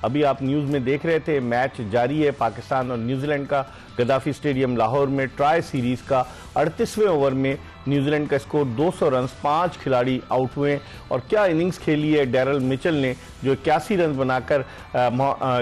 अभी आप न्यूज़ में देख रहे थे, मैच जारी है पाकिस्तान और न्यूजीलैंड का गद्दाफी स्टेडियम लाहौर में ट्राई सीरीज़ का 38वें ओवर में न्यूजीलैंड का स्कोर 200 रन, 5 खिलाड़ी आउट हुए और क्या इनिंग्स खेली है डैरल मिचेल ने, जो 81 रन बनाकर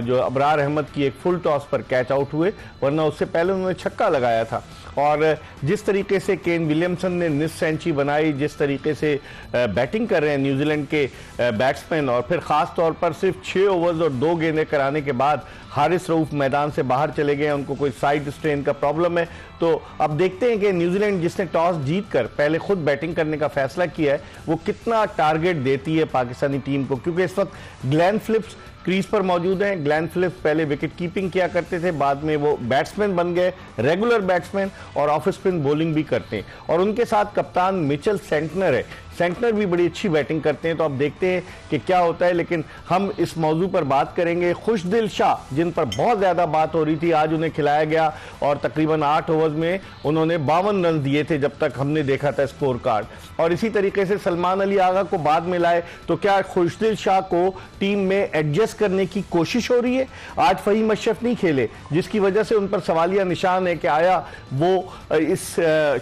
जो अबरार अहमद की एक फुल टॉस पर कैच आउट हुए, वरना उससे पहले उन्होंने छक्का लगाया था। और जिस तरीके से केन विलियमसन ने निस सेंचुरी बनाई, जिस तरीके से बैटिंग कर रहे हैं न्यूजीलैंड के बैट्समैन, और फिर ख़ास तौर पर सिर्फ 6 ओवर्स और 2 गेंदें कराने के बाद हारिस रऊफ मैदान से बाहर चले गए, उनको कोई साइड स्ट्रेन का प्रॉब्लम है। तो अब देखते हैं कि न्यूजीलैंड जिसने टॉस जीतकर पहले खुद बैटिंग करने का फैसला किया है, वो कितना टारगेट देती है पाकिस्तानी टीम को, क्योंकि इस वक्त ग्लेन फिलिप्स क्रीज पर मौजूद हैं। ग्लेन फिलिप्स पहले विकेट कीपिंग किया करते थे, बाद में वो बैट्समैन बन गए, रेगुलर बैट्समैन, और ऑफ स्पिन बॉलिंग भी करते हैं। और उनके साथ कप्तान मिचेल सेंटनर है, सेंटनर भी बड़ी अच्छी बैटिंग करते हैं। तो अब देखते हैं कि क्या होता है, लेकिन हम इस मौजू पर बात करेंगे। खुशदिल शाह, जिन पर बहुत ज़्यादा बात हो रही थी, आज उन्हें खिलाया गया और तकरीबन 8 ओवर्स में उन्होंने 52 रन दिए थे जब तक हमने देखा था स्कोर कार्ड। और इसी तरीके से सलमान अली आगा को बाद में लाए, तो क्या खुशदिल शाह को टीम में एडजस्ट करने की कोशिश हो रही है? आज फहीम अशरफ नहीं खेले, जिसकी वजह से उन पर सवालिया निशान है कि आया वो इस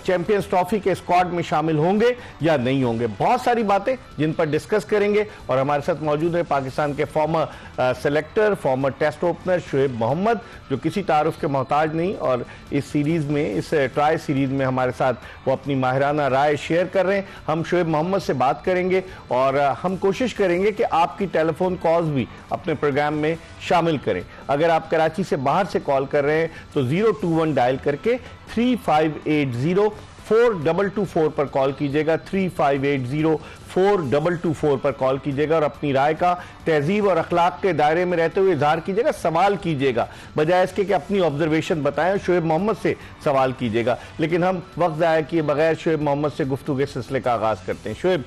चैंपियंस ट्रॉफी के स्क्वाड में शामिल होंगे या नहीं होंगे। बहुत सारी बातें जिन पर डिस्कस करेंगे, और हमारे साथ मौजूद है पाकिस्तान के former selector, former test opener Shoaib Mohammad, जो किसी तारुफ के मोहताज नहीं, और इस सीरीज में, इस ट्राई सीरीज में हमारे साथ वो अपनी माहिराना राय शेयर कर रहे हैं। हम शुएब मोहम्मद से बात करेंगे और हम कोशिश करेंगे कि आपकी टेलीफोन कॉल्स भी अपने प्रोग्राम में शामिल करें। अगर आप कराची से बाहर से कॉल कर रहे हैं तो 021 डायल करके 3580-4224 पर कॉल कीजिएगा, 3580-4224 पर कॉल कीजिएगा और अपनी राय का तहजीब और अखलाक के दायरे में रहते हुए इजहार कीजिएगा। सवाल कीजिएगा, बजाय इसके कि अपनी ऑब्जर्वेशन बताएं। शुएब मोहम्मद से सवाल कीजिएगा, लेकिन हम वक्त ज़ाया किए बगैर शुएब मोहम्मद से गुफ्तगू के सिलसिले का आगाज़ करते हैं। शुएब,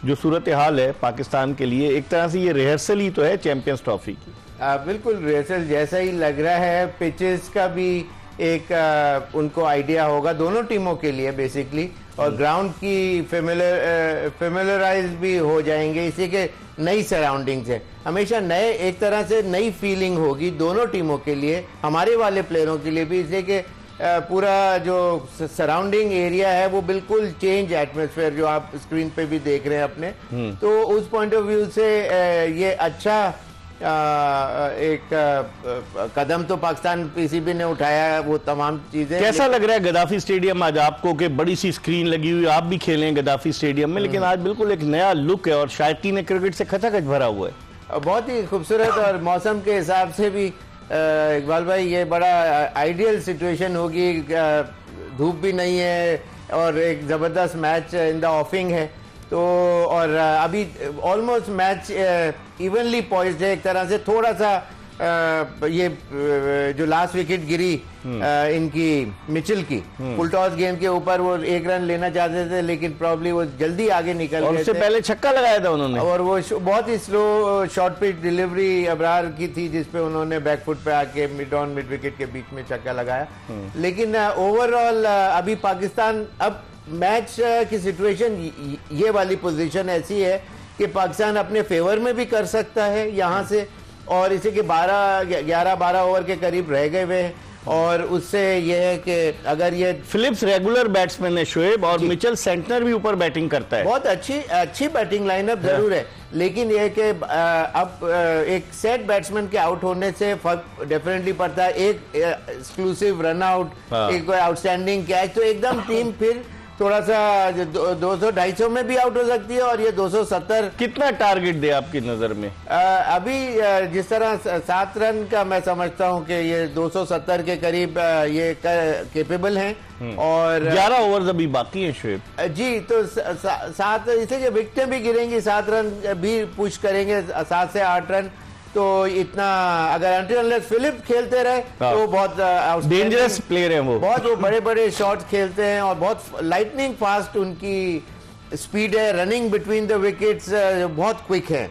जो सूरत हाल है पाकिस्तान के लिए, एक तरह से ये रिहर्सल ही तो है चैंपियंस ट्रॉफी की। बिल्कुल रिहर्सल जैसा ही लग रहा है। पिचेस का भी एक उनको आइडिया होगा दोनों टीमों के लिए बेसिकली, और ग्राउंड की फेमिलराइज भी हो जाएंगे, इसी के नई सराउंडिंग्स है, हमेशा नए, एक तरह से नई फीलिंग होगी दोनों टीमों के लिए, हमारे वाले प्लेयरों के लिए भी, इसलिए कि पूरा जो सराउंडिंग एरिया है वो बिल्कुल चेंज एटमॉस्फेयर जो आप स्क्रीन पे भी देख रहे हैं अपने, तो उस पॉइंट ऑफ व्यू से ये अच्छा एक कदम तो पाकिस्तान पीसीबी ने उठाया है, वो तमाम चीजें। कैसा लग रहा है गद्दाफी स्टेडियम आज आपको, कि बड़ी सी स्क्रीन लगी हुई, आप भी खेलें गद्दाफी स्टेडियम में, लेकिन आज बिल्कुल एक नया लुक है और शायकीन क्रिकेट से खचाखच भरा हुआ है, बहुत ही खूबसूरत, और मौसम के हिसाब से भी इकबाल भाई ये बड़ा आइडियल सिचुएशन होगी। धूप भी नहीं है और एक ज़बरदस्त मैच इन द ऑफिंग है, तो और अभी ऑलमोस्ट मैच इवनली पॉइज्ड है एक तरह से। थोड़ा सा ये जो लास्ट विकेट गिरी इनकी मिचेल की फुल टॉस गेंद के ऊपर, वो 1 रन लेना चाहते थे, लेकिन प्रॉब्ली वो जल्दी आगे निकल गए थे। उससे पहले छक्का लगाया था उन्होंने, और वो बहुत ही slow short pitch delivery Abrar की थी, जिसपे उन्होंने बैकफुट पे आके मिड ऑन मिड विकेट के बीच में छक्का लगाया। लेकिन ओवरऑल अभी पाकिस्तान, अब मैच की सिचुएशन ये वाली पोजीशन ऐसी है कि पाकिस्तान अपने फेवर में भी कर सकता है यहाँ से, और इसे कि 11-12 ओवर के करीब रह गए हुए हैं, और उससे यह है कि अगर ये फिलिप्स रेगुलर बैट्समैन है शुएब, और मिचेल सेंटनर भी ऊपर बैटिंग करता है, बहुत अच्छी बैटिंग लाइनअप जरूर है, लेकिन यह कि अब एक सेट बैट्समैन के आउट होने से फर्क डेफिनेटली पड़ता है। एक एक्सक्लूसिव रन आउट, एक आउटस्टैंडिंग कैच, तो एकदम टीम फिर थोड़ा सा 200-250 में भी आउट हो सकती है, और ये 270। कितना टारगेट दे आपकी नजर में? अभी जिस तरह 7 रन का मैं समझता हूं कि ये 270 के करीब ये केपेबल हैं, और 11 ओवर्स अभी बाकी हैं शुएब जी, तो 7 इसलिए विकेटें भी गिरेंगी, 7 रन भी पुश करेंगे, 7 से 8 रन, तो इतना अगर अनटिल फिलिप खेलते रहे तो बहुत डेंजरस प्लेयर हैं वो, बहुत वो बड़े बड़े शॉट्स खेलते हैं, और बहुत लाइटनिंग फास्ट उनकी स्पीड है, रनिंग बिटवीन द विकेट्स बहुत क्विक है।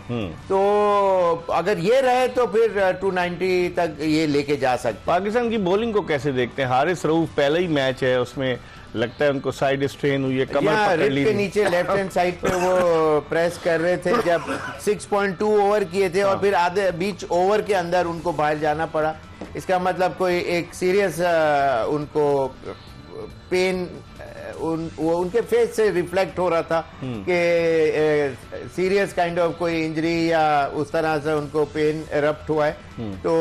तो अगर ये रहे तो फिर 290 तक ये लेके जा सकते। पाकिस्तान की बॉलिंग को कैसे देखते हैं? हारिस रऊफ पहला ही मैच है, उसमें लगता है उनको साइड स्ट्रेन हुई है, कमर पकड़ ली के नीचे लेफ्ट हैंड साइड पे वो प्रेस कर रहे थे जब 6.2 ओवर किए थे और फिर आधे बीच ओवर के अंदर उनको बाहर जाना पड़ा। इसका मतलब कोई एक सीरियस उनको पेन उनके फेस से रिफ्लेक्ट हो रहा था कि सीरियस काइंड ऑफ कोई इंजरी या उस तरह से उनको पेन एरप्ट हुआ है। तो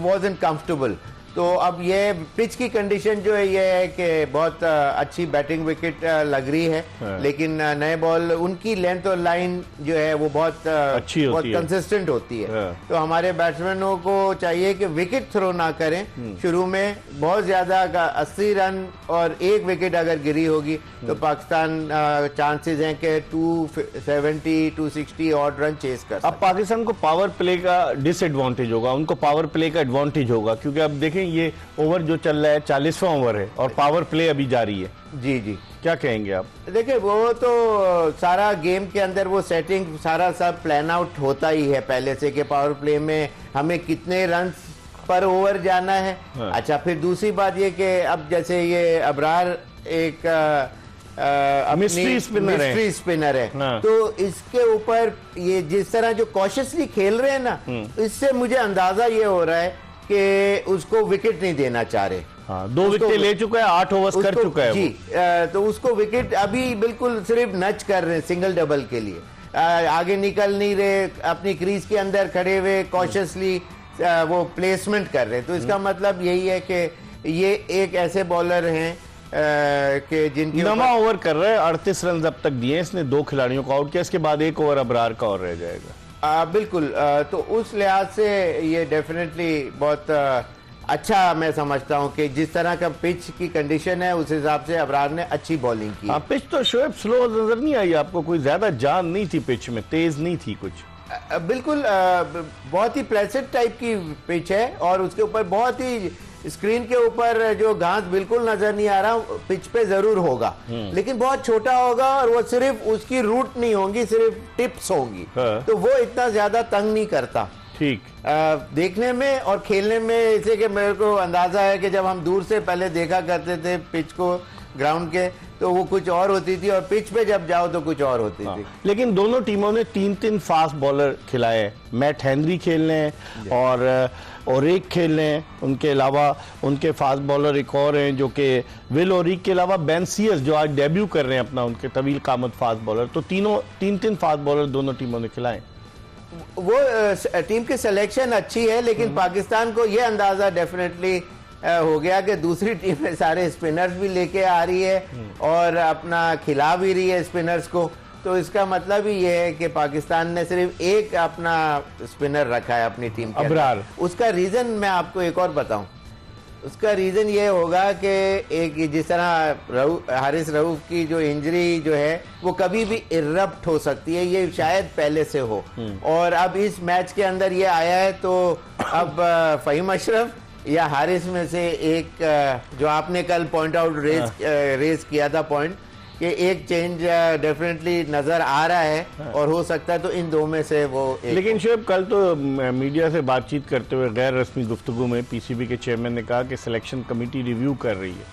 wasn't comfortable। तो अब ये पिच की कंडीशन जो है ये है कि बहुत अच्छी बैटिंग विकेट लग रही है, लेकिन नए बॉल उनकी लेंथ और लाइन जो है वो बहुत अच्छी बहुत कंसिस्टेंट होती है। तो हमारे बैट्समैनों को चाहिए कि विकेट थ्रो ना करें शुरू में। बहुत ज्यादा 80 रन और एक विकेट अगर गिरी होगी तो पाकिस्तान चांसेस हैं कि 270 260 और रन चेस कर। अब पाकिस्तान को पावर प्ले का डिसएडवांटेज होगा, उनको पावर प्ले का एडवांटेज होगा, क्योंकि अब देखें ये ओवर जो चल रहा है 40वां ओवर है और पावर प्ले अभी जारी है। जी जी, क्या कहेंगे आप? देखिए वो तो सारा गेम के अंदर वो सेटिंग सारा सब प्लान आउट होता ही है पहले से कि पावर प्ले में हमें कितने रन पर ओवर जाना है। अच्छा, फिर दूसरी बात ये कि अब जैसे ये अबरार एक मिस्ट्री स्पिनर है तो इसके ऊपर ये जिस तरह जो कॉशियसली खेल रहे हैं ना, इससे मुझे अंदाजा ये हो रहा है कि उसको विकेट नहीं देना चाह रहे। हाँ, 2 विकेट ले चुका है, 8 ओवर्स कर चुका है जी। तो उसको विकेट अभी बिल्कुल सिर्फ नच कर रहे हैं सिंगल डबल के लिए, आगे निकल नहीं रहे, अपनी क्रीज के अंदर खड़े हुए कॉशियसली वो प्लेसमेंट कर रहे हैं। तो इसका मतलब यही है कि ये एक ऐसे बॉलर हैं कि जिनकी 9वां ओवर कर रहे हैं, 38 रन अब तक दिए इसने, 2 खिलाड़ियों को आउट किया, इसके बाद 1 ओवर अबरार का और रह जाएगा। बिल्कुल। तो उस लिहाज से ये डेफिनेटली बहुत अच्छा मैं समझता हूं कि जिस तरह का पिच की कंडीशन है उस हिसाब से अबरार ने अच्छी बॉलिंग की। पिच तो शोएब स्लो नजर नहीं आई आपको? कोई ज्यादा जान नहीं थी पिच में, तेज नहीं थी कुछ? बिल्कुल बहुत ही प्लेसेंट टाइप की पिच है और उसके ऊपर बहुत ही स्क्रीन के ऊपर जो घास बिल्कुल नजर नहीं आ रहा, पिच पे जरूर होगा लेकिन बहुत छोटा होगा और वो सिर्फ उसकी रूट नहीं होंगी, सिर्फ टिप्स होंगी। तो वो इतना ज्यादा तंग नहीं करता ठीक देखने में और खेलने में। इसे कि मेरे को अंदाजा है कि जब हम दूर से पहले देखा करते थे पिच को ग्राउंड के तो वो कुछ और होती थी और पिच पे जब जाओ तो कुछ और होती थी। लेकिन दोनों टीमों ने 3-3 फास्ट बॉलर खिलाए। मैट हेनरी खेल रहे हैं और एक खेल रहे हैं, उनके अलावा उनके फास्ट बॉलर एक और हैं जो कि विल ओरिक के अलावा बेन सीयर्स जो आज डेब्यू कर रहे हैं अपना, उनके तवील कामत फास्ट बॉलर। तो 3-3 फास्ट बॉलर दोनों टीमों ने खिलाए। वो टीम की सिलेक्शन अच्छी है, लेकिन पाकिस्तान को ये अंदाजा डेफिनेटली हो गया कि दूसरी टीम में सारे स्पिनर्स भी लेके आ रही है और अपना खिला भी रही है स्पिनर्स को। तो इसका मतलब ही ये है कि पाकिस्तान ने सिर्फ एक अपना स्पिनर रखा है अपनी टीम के अबरार। उसका रीजन मैं आपको एक और बताऊं। उसका रीजन ये होगा कि एक जिस तरह हारिस रऊफ की जो इंजरी जो है वो कभी भी इरप्ट हो सकती है, ये शायद पहले से हो और अब इस मैच के अंदर ये आया है। तो अब फहीम अशरफ या हारिस में से एक, जो आपने कल पॉइंट आउट रेज किया था पॉइंट, कि एक चेंज डेफिनेटली नजर आ रहा है और हो सकता है तो इन दो में से वो एक। लेकिन शोएब कल तो मीडिया से बातचीत करते हुए गैर रस्मी गुफ्तगू में पीसीबी के चेयरमैन ने कहा कि सिलेक्शन कमेटी रिव्यू कर रही है,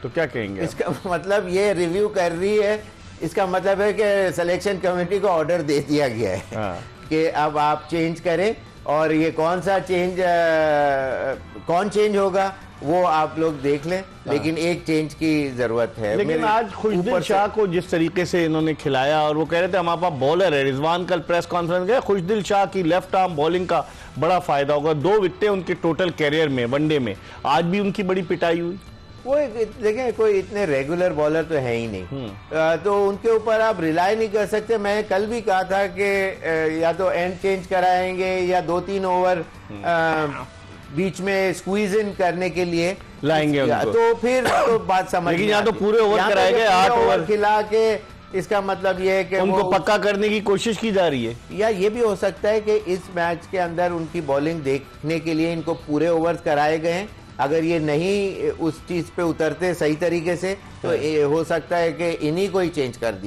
तो क्या कहेंगे? इसका मतलब ये रिव्यू कर रही है, इसका मतलब है कि सिलेक्शन कमेटी को ऑर्डर दे दिया गया है कि अब आप चेंज करें और ये कौन सा चेंज कौन चेंज होगा वो आप लोग देख लें, लेकिन एक चेंज की जरूरत है। लेकिन आज खुशदिल शाह को जिस तरीके से इन्होंने खिलाया और वो कह रहे थे हमारे पास बॉलर है, रिजवान कल प्रेस कॉन्फ्रेंस गया, खुशदिल शाह की लेफ्ट आर्म बॉलिंग का बड़ा फायदा होगा। 2 विकेटें उनके टोटल कैरियर में वनडे में, आज भी उनकी बड़ी पिटाई हुई। वो देखें कोई इतने रेगुलर बॉलर तो है ही नहीं, तो उनके ऊपर आप रिलाई नहीं कर सकते। मैं कल भी कहा था कि या तो एंड चेंज कराएंगे या 2-3 ओवर बीच में स्क्वीज इन करने के लिए लाएंगे उनको। तो फिर तो बात समझ, लेकिन यहाँ तो पूरे ओवर कराए गए, 8 ओवर खिला के, इसका मतलब ये है कि उनको पक्का करने की कोशिश की जा रही है। या ये भी हो सकता है कि इस मैच के अंदर उनकी बॉलिंग देखने के लिए इनको पूरे ओवर्स कराए गए हैं अगर ये नहीं उस चीज पे उतरते सही तरीके से तो हो सकता है कि इन्हीं को ही चेंज कर दिया